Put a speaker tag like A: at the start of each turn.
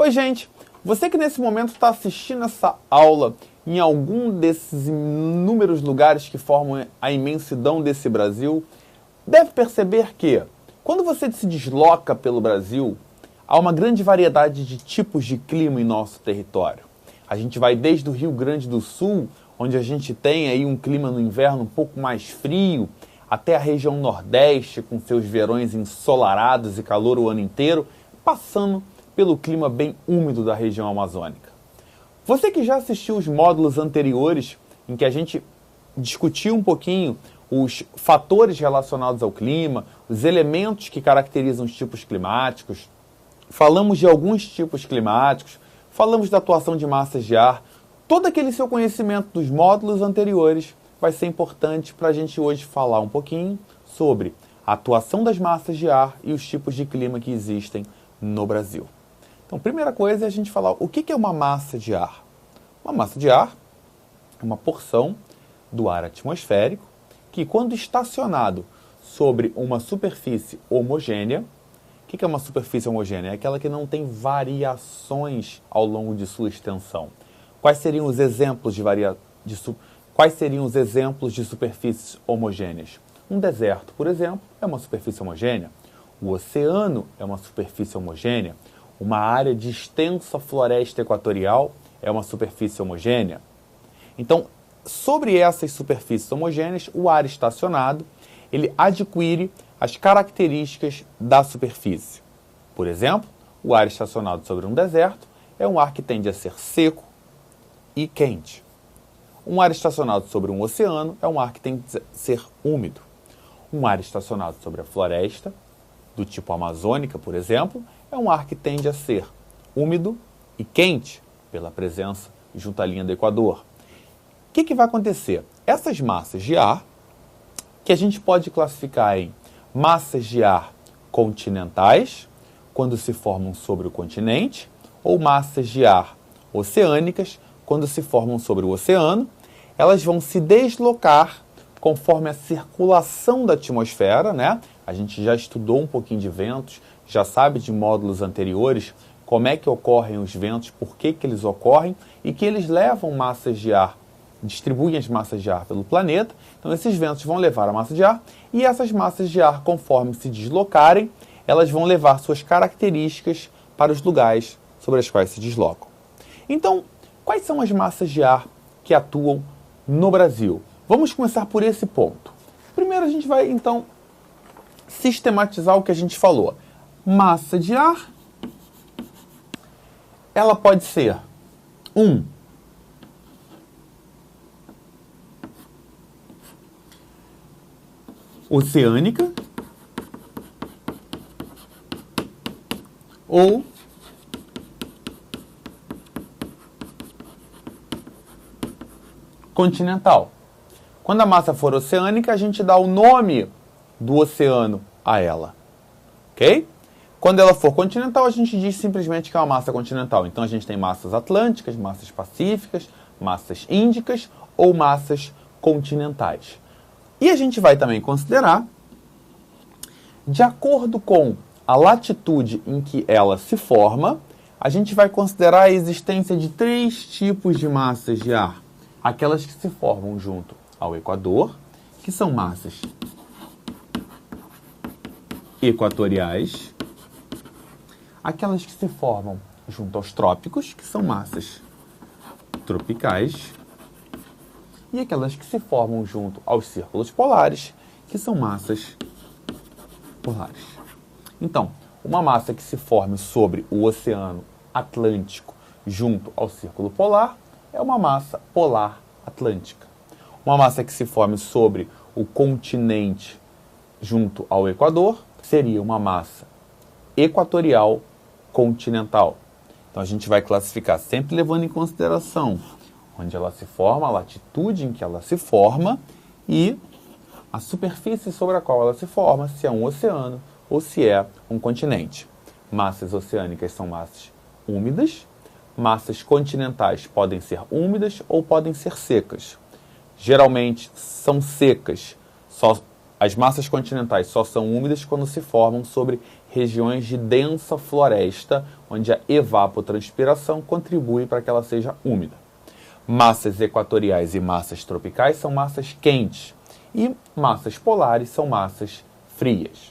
A: Oi, gente! Você que nesse momento está assistindo essa aula em algum desses inúmeros lugares que formam a imensidão desse Brasil, deve perceber que, quando você se desloca pelo Brasil, há uma grande variedade de tipos de clima em nosso território. A gente vai desde o Rio Grande do Sul, onde a gente tem aí um clima no inverno um pouco mais frio, até a região Nordeste, com seus verões ensolarados e calor o ano inteiro, passando pelo clima bem úmido da região amazônica. Você que já assistiu os módulos anteriores, em que a gente discutiu um pouquinho os fatores relacionados ao clima, os elementos que caracterizam os tipos climáticos, falamos de alguns tipos climáticos, falamos da atuação de massas de ar, todo aquele seu conhecimento dos módulos anteriores vai ser importante para a gente hoje falar um pouquinho sobre a atuação das massas de ar e os tipos de clima que existem no Brasil. Então, primeira coisa é a gente falar o que é uma massa de ar. Uma massa de ar é uma porção do ar atmosférico que, quando estacionado sobre uma superfície homogênea, o que é uma superfície homogênea? É aquela que não tem variações ao longo de sua extensão. Quais seriam os exemplos de superfícies homogêneas? Um deserto, por exemplo, é uma superfície homogênea. O oceano é uma superfície homogênea. Uma área de extensa floresta equatorial é uma superfície homogênea. Então, sobre essas superfícies homogêneas, o ar estacionado, ele adquire as características da superfície. Por exemplo, o ar estacionado sobre um deserto é um ar que tende a ser seco e quente. Um ar estacionado sobre um oceano é um ar que tende a ser úmido. Um ar estacionado sobre a floresta, do tipo amazônica, por exemplo, é um ar que tende a ser úmido e quente, pela presença junto à linha do Equador. O que vai acontecer? Essas massas de ar, que a gente pode classificar em massas de ar continentais, quando se formam sobre o continente, ou massas de ar oceânicas, quando se formam sobre o oceano, elas vão se deslocar conforme a circulação da atmosfera, né? A gente já estudou um pouquinho de ventos, já sabe de módulos anteriores como é que ocorrem os ventos, por que eles ocorrem e que eles levam massas de ar, distribuem as massas de ar pelo planeta. Então esses ventos vão levar a massa de ar e essas massas de ar, conforme se deslocarem, elas vão levar suas características para os lugares sobre os quais se deslocam. Então, quais são as massas de ar que atuam no Brasil? Vamos começar por esse ponto. Primeiro a gente vai, então, sistematizar o que a gente falou. Massa de ar, ela pode ser oceânica ou continental. Quando a massa for oceânica, a gente dá o nome do oceano a ela, ok? Quando ela for continental, a gente diz simplesmente que é uma massa continental. Então a gente tem massas atlânticas, massas pacíficas, massas índicas ou massas continentais. E a gente vai também considerar, de acordo com a latitude em que ela se forma, a gente vai considerar a existência de 3 tipos de massas de ar. Aquelas que se formam junto ao Equador, que são massas equatoriais. Aquelas que se formam junto aos trópicos, que são massas tropicais. E aquelas que se formam junto aos círculos polares, que são massas polares. Então, uma massa que se forme sobre o Oceano Atlântico junto ao círculo polar é uma massa polar atlântica. Uma massa que se forme sobre o continente junto ao Equador seria uma massa equatorial continental. Então a gente vai classificar sempre levando em consideração onde ela se forma, a latitude em que ela se forma e a superfície sobre a qual ela se forma, se é um oceano ou se é um continente. Massas oceânicas são massas úmidas, massas continentais podem ser úmidas ou podem ser secas. Geralmente são secas só As massas continentais só são úmidas quando se formam sobre regiões de densa floresta, onde a evapotranspiração contribui para que ela seja úmida. Massas equatoriais e massas tropicais são massas quentes, e massas polares são massas frias.